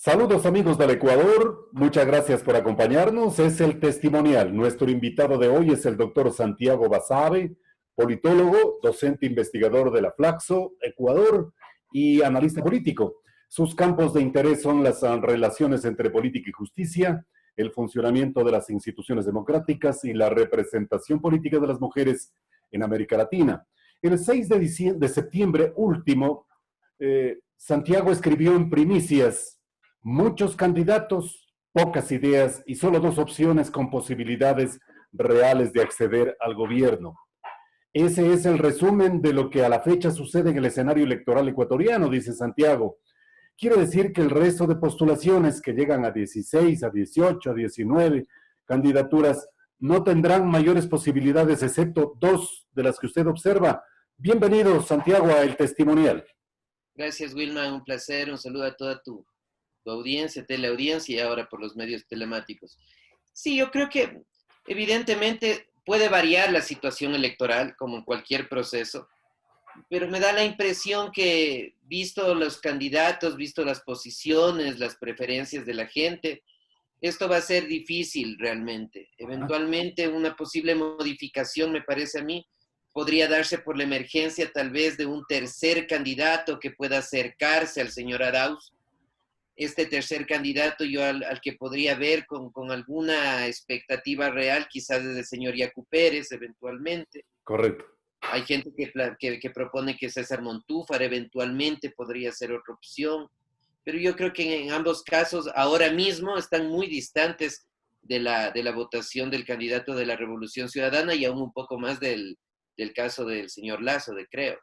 Saludos amigos del Ecuador, muchas gracias por acompañarnos. Es el testimonial. Nuestro invitado de hoy es el doctor Santiago Basabe, politólogo, docente investigador de la Flaxo, Ecuador y analista político. Sus campos de interés son las relaciones entre política y justicia, el funcionamiento de las instituciones democráticas y la representación política de las mujeres en América Latina. El 6 de septiembre último, Santiago escribió en Primicias: muchos candidatos, pocas ideas y solo dos opciones con posibilidades reales de acceder al gobierno. Ese es el resumen de lo que a la fecha sucede en el escenario electoral ecuatoriano, dice Santiago. Quiere decir que el resto de postulaciones que llegan a 16, a 18, a 19 candidaturas no tendrán mayores posibilidades, excepto dos de las que usted observa. Bienvenido, Santiago, a El Testimonial. Gracias, Wilma. Un placer. Un saludo a toda tu audiencia, teleaudiencia y ahora por los medios telemáticos. Sí, yo creo que evidentemente puede variar la situación electoral, como en cualquier proceso, pero me da la impresión que, visto los candidatos, visto las posiciones, las preferencias de la gente, esto va a ser difícil realmente. Eventualmente una posible modificación, me parece a mí, podría darse por la emergencia tal vez de un tercer candidato que pueda acercarse al señor Arauz. Este tercer candidato yo al que podría ver con alguna expectativa real, quizás es el señor Yacu Pérez eventualmente. Correcto. Hay gente que propone que César Montúfar eventualmente podría ser otra opción, pero yo creo que en ambos casos ahora mismo están muy distantes de la votación del candidato de la Revolución Ciudadana y aún un poco más del caso del señor Lasso, de Creo.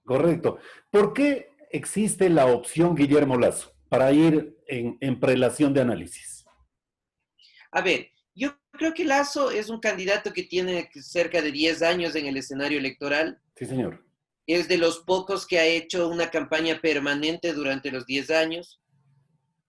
Correcto. ¿Por qué existe la opción Guillermo Lasso para ir en prelación de análisis? A ver, yo creo que Lasso es un candidato que tiene cerca de 10 años en el escenario electoral. Sí, señor. Es de los pocos que ha hecho una campaña permanente durante los 10 años.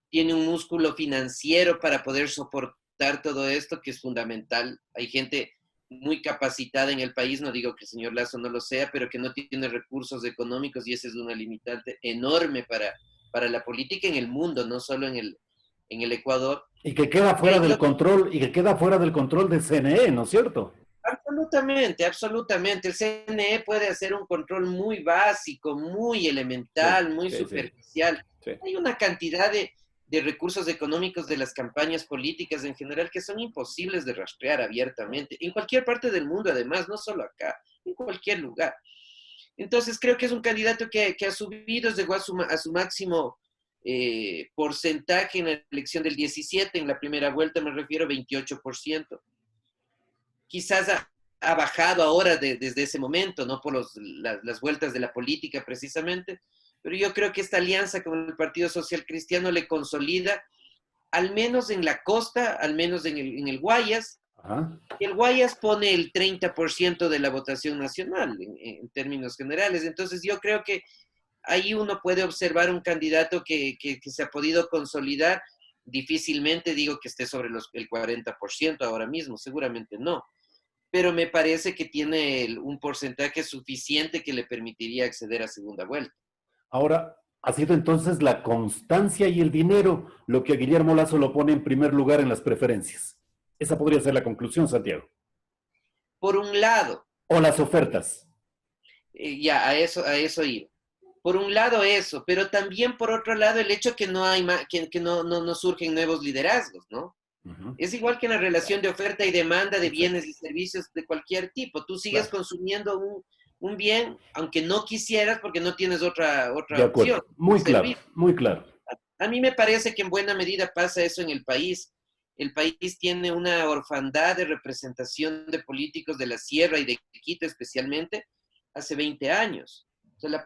Tiene un músculo financiero para poder soportar todo esto, que es fundamental. Hay gente muy capacitada en el país, no digo que el señor Lasso no lo sea, pero que no tiene recursos económicos y esa es una limitante enorme para la política en el mundo, no solo en el Ecuador. Y que queda fuera del control, y que queda fuera del control del CNE, ¿no es cierto? Absolutamente, absolutamente. El CNE puede hacer un control muy básico, muy elemental, muy superficial. Sí. Hay una cantidad de recursos económicos de las campañas políticas en general que son imposibles de rastrear abiertamente, en cualquier parte del mundo, además, no solo acá, en cualquier lugar. Entonces, creo que es un candidato que ha subido, llegó a su máximo porcentaje en la elección del 17, en la primera vuelta me refiero, 28%. Quizás ha bajado ahora desde ese momento, no por las vueltas de la política precisamente, pero yo creo que esta alianza con el Partido Social Cristiano le consolida, al menos en la costa, al menos en el Guayas. Ajá. El Guayas pone el 30% de la votación nacional en términos generales, entonces yo creo que ahí uno puede observar un candidato que se ha podido consolidar. Difícilmente digo que esté sobre el 40% ahora mismo, seguramente no, pero me parece que tiene un porcentaje suficiente que le permitiría acceder a segunda vuelta. Ahora, ha sido entonces la constancia y el dinero lo que a Guillermo Lasso lo pone en primer lugar en las preferencias. Esa podría ser la conclusión, Santiago. Por un lado, o las ofertas. Ya, a eso iba. Por un lado eso, pero también por otro lado el hecho que no hay que no surgen nuevos liderazgos, ¿no? Es igual que en la relación de oferta y demanda de bienes y servicios de cualquier tipo. Tú sigues consumiendo un bien, aunque no quisieras, porque no tienes otra De opción. acuerdo, muy claro, muy claro. A mí me parece que en buena medida pasa eso en el país. El país tiene una orfandad de representación de políticos de la Sierra y de Quito especialmente hace 20 años. O sea,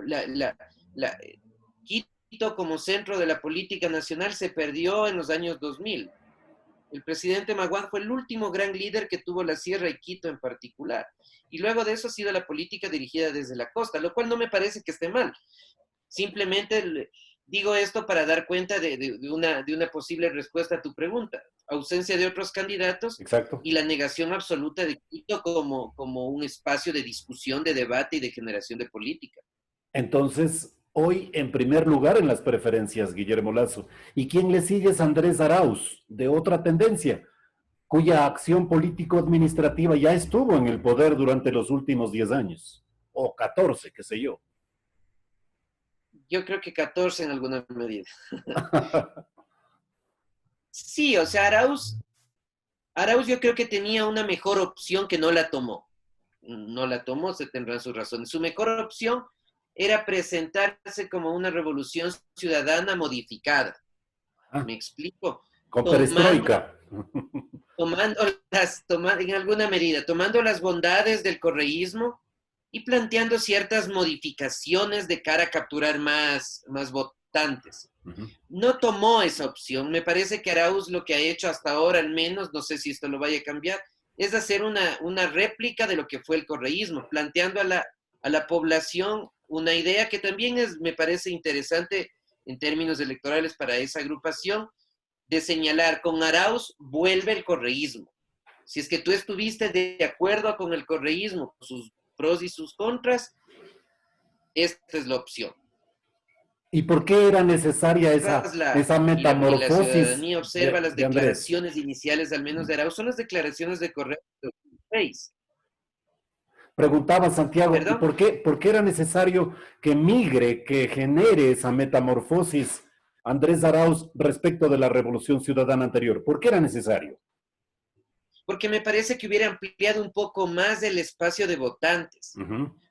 Quito como centro de la política nacional se perdió en los años 2000. El presidente Maguán fue el último gran líder que tuvo la Sierra y Quito en particular. Y luego de eso ha sido la política dirigida desde la costa, lo cual no me parece que esté mal. Simplemente digo esto para dar cuenta de una posible respuesta a tu pregunta. Ausencia de otros candidatos. Exacto. Y la negación absoluta de Quito como un espacio de discusión, de debate y de generación de política. Entonces, hoy en primer lugar en las preferencias, Guillermo Lazo. Y quien le sigue es Andrés Arauz, de otra tendencia, cuya acción político-administrativa ya estuvo en el poder durante los últimos 10 años, o 14, qué sé yo. Yo creo que 14 en alguna medida. Sí, o sea, Arauz yo creo que tenía una mejor opción que no la tomó. No la tomó, se tendrán sus razones. Su mejor opción era presentarse como una revolución ciudadana modificada. Ah, ¿Me explico? con Tomando, perestroika. en alguna medida, tomando las bondades del correísmo y planteando ciertas modificaciones de cara a capturar más votantes. No tomó esa opción. Me parece que Arauz lo que ha hecho hasta ahora, al menos, no sé si esto lo vaya a cambiar, es hacer una réplica de lo que fue el correísmo, planteando a la población una idea que también me parece interesante en términos electorales para esa agrupación, de señalar, con Arauz vuelve el correísmo. Si es que tú estuviste de acuerdo con el correísmo, sus pros y sus contras, esta es la opción. ¿Y por qué era necesaria esa Y la metamorfosis ciudadanía observa las de Andrés? declaraciones iniciales, al menos de Arauz, son las declaraciones de Correa de 2006. Preguntaba Santiago, ¿y ¿Perdón? por qué era necesario que migre, que genere esa metamorfosis Andrés Arauz respecto de la Revolución Ciudadana anterior? ¿Por qué era necesario? Porque me parece que hubiera ampliado un poco más el espacio de votantes.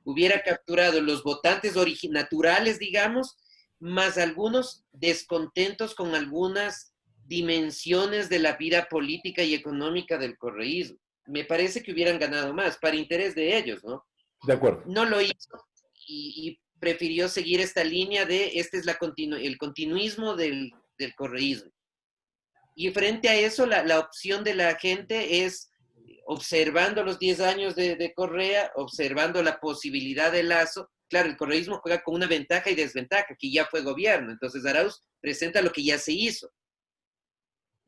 Hubiera capturado los votantes naturales, digamos, más algunos descontentos con algunas dimensiones de la vida política y económica del correísmo. Me parece que hubieran ganado más, para interés de ellos, ¿no? De acuerdo. No lo hizo y prefirió seguir esta línea de este es el continuismo del correísmo. Y frente a eso, la opción de la gente es, observando los 10 años de Correa, observando la posibilidad de Lazo. Claro, el correísmo juega con una ventaja y desventaja, que ya fue gobierno. Entonces Arauz presenta lo que ya se hizo.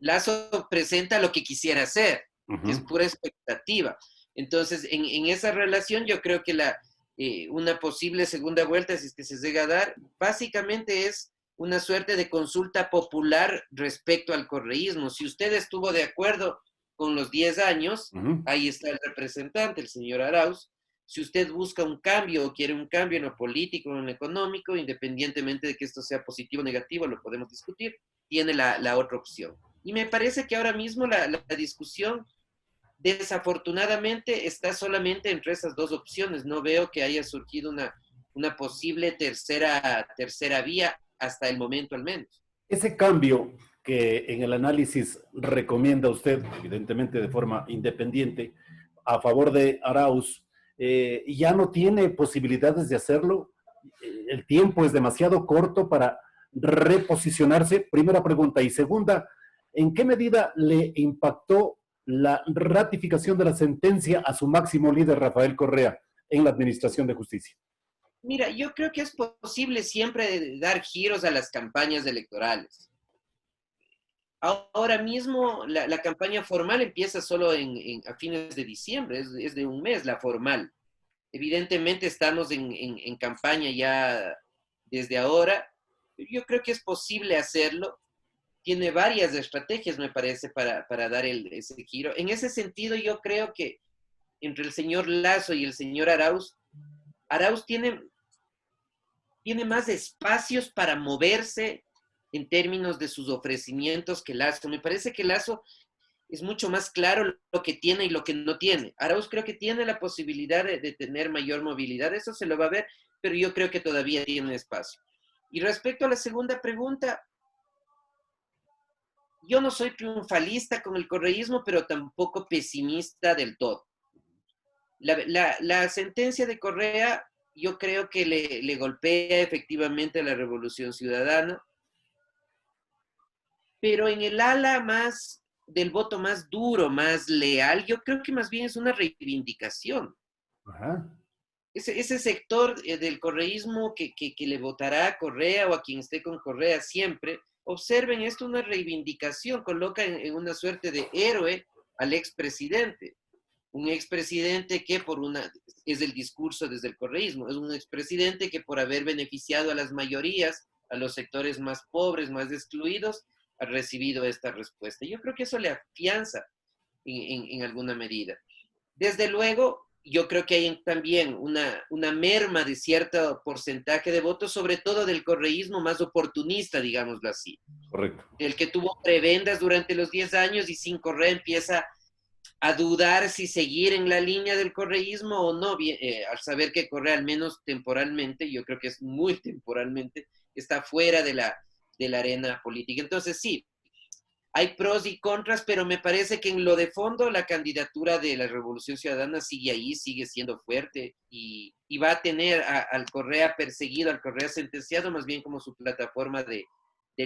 Lazo presenta lo que quisiera hacer, que es pura expectativa. Entonces, en esa relación yo creo que una posible segunda vuelta, si es que se llega a dar, básicamente es una suerte de consulta popular respecto al correísmo. Si usted estuvo de acuerdo con los 10 años, ahí está el representante, el señor Arauz. Si usted busca un cambio o quiere un cambio en lo político o en lo económico, independientemente de que esto sea positivo o negativo, lo podemos discutir, tiene la otra opción. Y me parece que ahora mismo la discusión desafortunadamente está solamente entre esas dos opciones. No veo que haya surgido una posible tercera vía hasta el momento al menos. Ese cambio que en el análisis recomienda usted, evidentemente de forma independiente, a favor de Arauz, ya no tiene posibilidades de hacerlo. El tiempo es demasiado corto para reposicionarse. Primera pregunta. Y segunda, ¿en qué medida le impactó la ratificación de la sentencia a su máximo líder, Rafael Correa, en la Administración de Justicia? Mira, yo creo que es posible siempre dar giros a las campañas electorales. Ahora mismo la campaña formal empieza solo a fines de diciembre, es de un mes la formal. Evidentemente estamos en campaña ya desde ahora. Yo creo que es posible hacerlo. Tiene varias estrategias, me parece, para dar ese giro. En ese sentido, yo creo que entre el señor Lazo y el señor Arauz, Arauz tiene más espacios para moverse en términos de sus ofrecimientos que Lazo. Me parece que Lazo es mucho más claro lo que tiene y lo que no tiene. Arauz creo que tiene la posibilidad de tener mayor movilidad, eso se lo va a ver, pero yo creo que todavía tiene espacio. Y respecto a la segunda pregunta, yo no soy triunfalista con el correísmo, pero tampoco pesimista del todo. La sentencia de Correa yo creo que le golpea efectivamente a la Revolución Ciudadana, pero en el ala más del voto más duro, más leal, yo creo que más bien es una reivindicación. Ajá. Ese sector del correísmo que le votará a Correa o a quien esté con Correa siempre, observen esto una reivindicación, coloca en una suerte de héroe al expresidente. Un expresidente que es el discurso desde el correísmo, es un expresidente que por haber beneficiado a las mayorías, a los sectores más pobres, más excluidos, ha recibido esta respuesta. Yo creo que eso le afianza en alguna medida. Desde luego, yo creo que hay también una merma de cierto porcentaje de votos, sobre todo del correísmo más oportunista, digámoslo así. Correcto. El que tuvo prebendas durante los 10 años y sin Correa empieza a dudar si seguir en la línea del correísmo o no, al saber que Correa, al menos temporalmente, yo creo que es muy temporalmente, está fuera de la arena política. Entonces, sí, hay pros y contras, pero me parece que en lo de fondo la candidatura de la Revolución Ciudadana sigue ahí, sigue siendo fuerte y va a tener al Correa perseguido, al Correa sentenciado, más bien como su plataforma de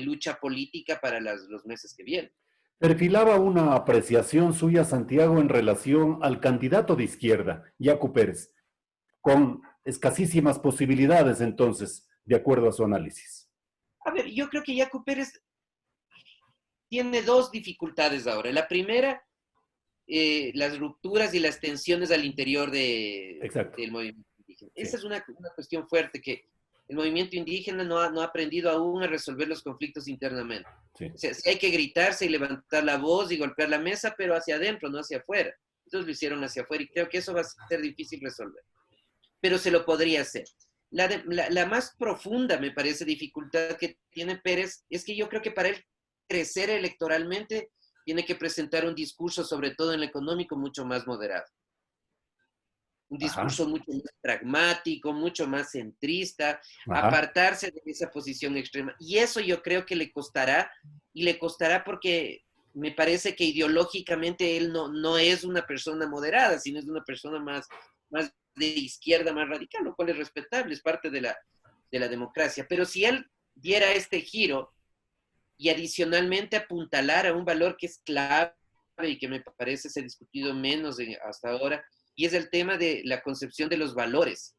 lucha política para los meses que vienen. Perfilaba una apreciación suya, Santiago, en relación al candidato de izquierda, Yacu Pérez, con escasísimas posibilidades entonces, de acuerdo a su análisis. A ver, yo creo que Yacu Pérez tiene dos dificultades ahora. La primera, las rupturas y las tensiones al interior del movimiento indígena. Sí. Esa es una cuestión fuerte, que el movimiento indígena no ha aprendido aún a resolver los conflictos internamente. Sí. O sea, sí hay que gritarse y levantar la voz y golpear la mesa, pero hacia adentro, no hacia afuera. Entonces lo hicieron hacia afuera y creo que eso va a ser difícil resolver. Pero se lo podría hacer. La más profunda, me parece, dificultad que tiene Pérez es que yo creo que para él crecer electoralmente tiene que presentar un discurso, sobre todo en lo económico, mucho más moderado. Un discurso mucho más pragmático, mucho más centrista, apartarse de esa posición extrema. Y eso yo creo que le costará, y le costará porque me parece que ideológicamente él no es una persona moderada, sino es una persona más de izquierda, más radical, lo cual es respetable, es parte de la democracia. Pero si él diera este giro y adicionalmente apuntalar a un valor que es clave y que me parece se ha discutido menos hasta ahora, y es el tema de la concepción de los valores.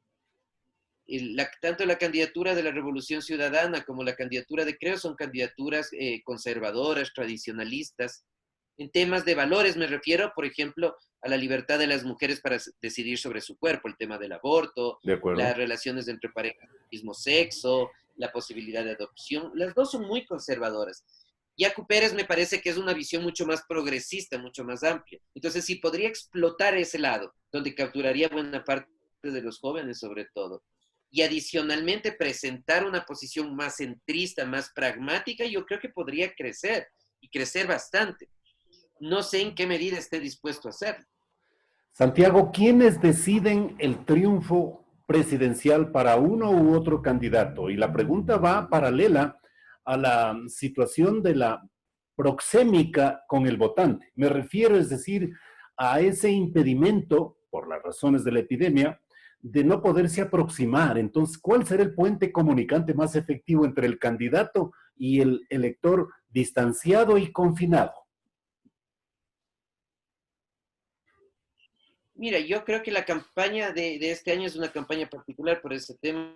Tanto la candidatura de la Revolución Ciudadana como la candidatura de Creo son candidaturas conservadoras, tradicionalistas. En temas de valores me refiero, por ejemplo, a la libertad de las mujeres para decidir sobre su cuerpo, el tema del aborto, las relaciones entre parejas del mismo sexo, la posibilidad de adopción. Las dos son muy conservadoras. Yacu Pérez me parece que es una visión mucho más progresista, mucho más amplia. Entonces, sí, podría explotar ese lado, donde capturaría buena parte de los jóvenes sobre todo. Y adicionalmente presentar una posición más centrista, más pragmática, yo creo que podría crecer, y crecer bastante. No sé en qué medida esté dispuesto a hacerlo. Santiago, ¿quiénes deciden el triunfo presidencial para uno u otro candidato? Y la pregunta va paralela a la situación de la proxémica con el votante. Me refiero, es decir, a ese impedimento, por las razones de la epidemia, de no poderse aproximar. Entonces, ¿cuál será el puente comunicante más efectivo entre el candidato y el elector distanciado y confinado? Mira, yo creo que la campaña de este año es una campaña particular por ese tema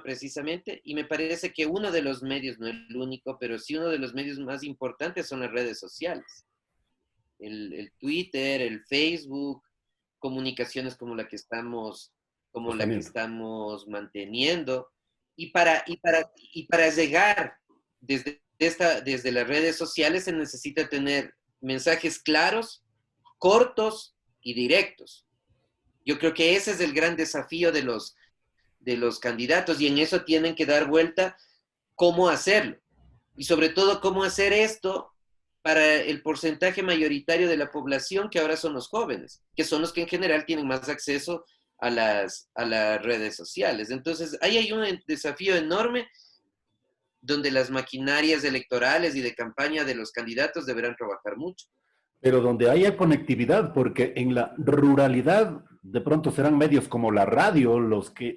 precisamente, y me parece que uno de los medios, no el único, pero sí uno de los medios más importantes son las redes sociales. El Twitter, el Facebook, comunicaciones como la que estamos manteniendo. Y para llegar desde las redes sociales se necesita tener mensajes claros, cortos y directos. Yo creo que ese es el gran desafío de los candidatos, y en eso tienen que dar vuelta cómo hacerlo. Y sobre todo, cómo hacer esto para el porcentaje mayoritario de la población, que ahora son los jóvenes, que son los que en general tienen más acceso a las redes sociales. Entonces, ahí hay un desafío enorme donde las maquinarias electorales y de campaña de los candidatos deberán trabajar mucho. Pero donde haya conectividad, porque en la ruralidad de pronto serán medios como la radio,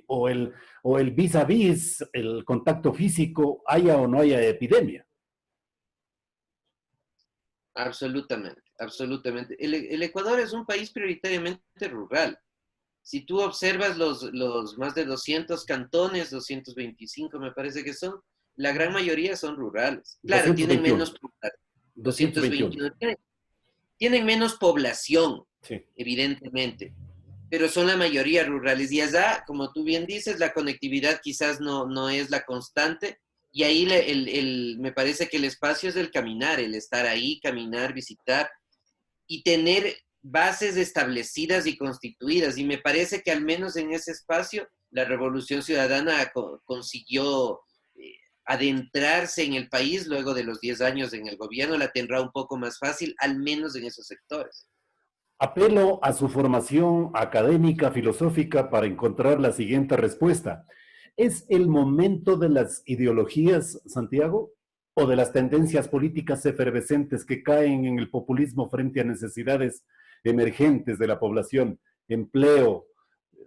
o el vis a vis, el contacto físico, haya o no haya epidemia. Absolutamente, absolutamente. El Ecuador es un país prioritariamente rural. Si tú observas los más de 200 cantones, 225 me parece que son, la gran mayoría son rurales. Claro, 221. tienen menos población. 221. Tienen menos población, Sí. evidentemente, pero son la mayoría rurales. Y allá, como tú bien dices, la conectividad quizás no es la constante. Y ahí me parece que el espacio es el caminar, el estar ahí, caminar, visitar y tener bases establecidas y constituidas. Y me parece que al menos en ese espacio la Revolución Ciudadana consiguió adentrarse en el país luego de los 10 años en el gobierno, la tendrá un poco más fácil, al menos en esos sectores. Apelo a su formación académica, filosófica, para encontrar la siguiente respuesta. ¿Es el momento de las ideologías, Santiago, o de las tendencias políticas efervescentes que caen en el populismo frente a necesidades emergentes de la población, empleo,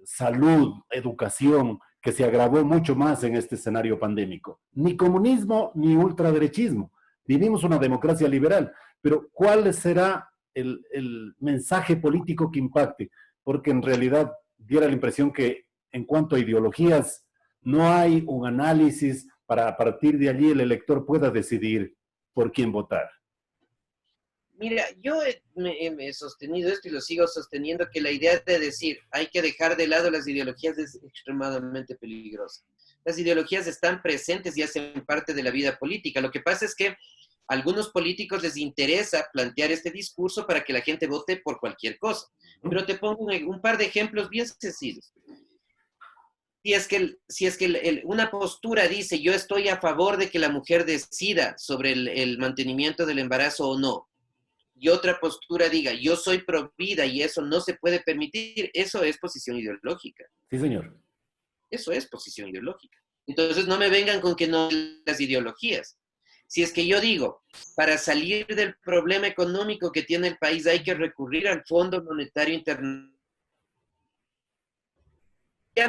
salud, educación, que se agravó mucho más en este escenario pandémico? Ni comunismo ni ultraderechismo. Vivimos una democracia liberal, pero ¿cuál será el mensaje político que impacte? Porque en realidad diera la impresión que en cuanto a ideologías no hay un análisis para a partir de allí el elector pueda decidir por quién votar. Mira, yo he sostenido esto y lo sigo sosteniendo, que la idea de decir hay que dejar de lado las ideologías es extremadamente peligrosa. Las ideologías están presentes y hacen parte de la vida política. Lo que pasa es que a algunos políticos les interesa plantear este discurso para que la gente vote por cualquier cosa. Pero te pongo un par de ejemplos bien sencillos. Si es que una postura dice yo estoy a favor de que la mujer decida sobre el mantenimiento del embarazo o no, y otra postura diga yo soy pro vida y eso no se puede permitir, eso es posición ideológica. Sí, señor. Eso es posición ideológica. Entonces no me vengan con que no las ideologías. Si es que yo digo, para salir del problema económico que tiene el país hay que recurrir al Fondo Monetario Internacional,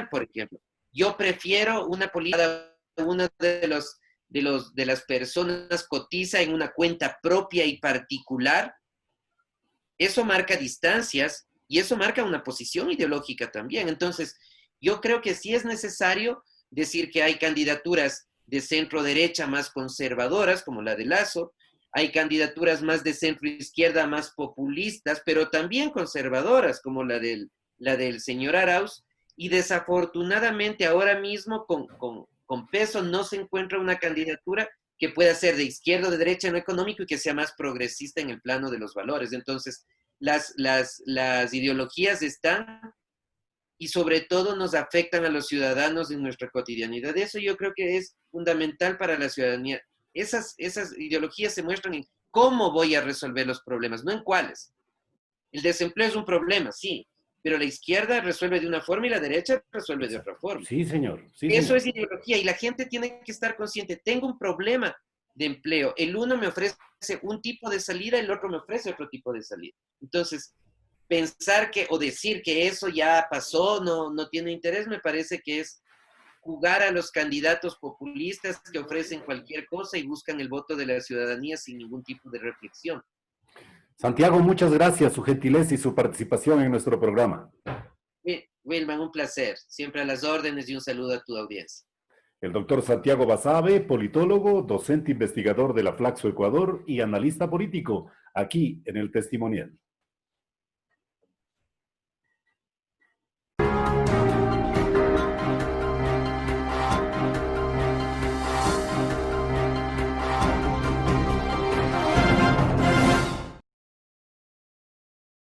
por ejemplo, yo prefiero una política, una de las personas cotiza en una cuenta propia y particular. Eso marca distancias y eso marca una posición ideológica también. Entonces, yo creo que sí es necesario decir que hay candidaturas de centro derecha más conservadoras, como la de Lazo, hay candidaturas más de centro izquierda más populistas, pero también conservadoras, como la del señor Arauz, y desafortunadamente ahora mismo con peso no se encuentra una candidatura que pueda ser de izquierda o de derecha en lo económico y que sea más progresista en el plano de los valores. Entonces, las ideologías están y sobre todo nos afectan a los ciudadanos en nuestra cotidianidad. Eso yo creo que es fundamental para la ciudadanía. Esas ideologías se muestran en cómo voy a resolver los problemas, no en cuáles. El desempleo es un problema, sí, pero la izquierda resuelve de una forma y la derecha resuelve de otra forma. Sí, señor. Sí, Eso señor. es ideología y la gente tiene que estar consciente. Tengo un problema de empleo. El uno me ofrece un tipo de salida, el otro me ofrece otro tipo de salida. Entonces, pensar que o decir que eso ya pasó, no tiene interés, me parece que es jugar a los candidatos populistas que ofrecen cualquier cosa y buscan el voto de la ciudadanía sin ningún tipo de reflexión. Santiago, muchas gracias, su gentileza y su participación en nuestro programa. Wilman, un placer. Siempre a las órdenes y un saludo a tu audiencia. El doctor Santiago Basabe, politólogo, docente investigador de la Flaxo Ecuador y analista político, aquí en el Testimonial.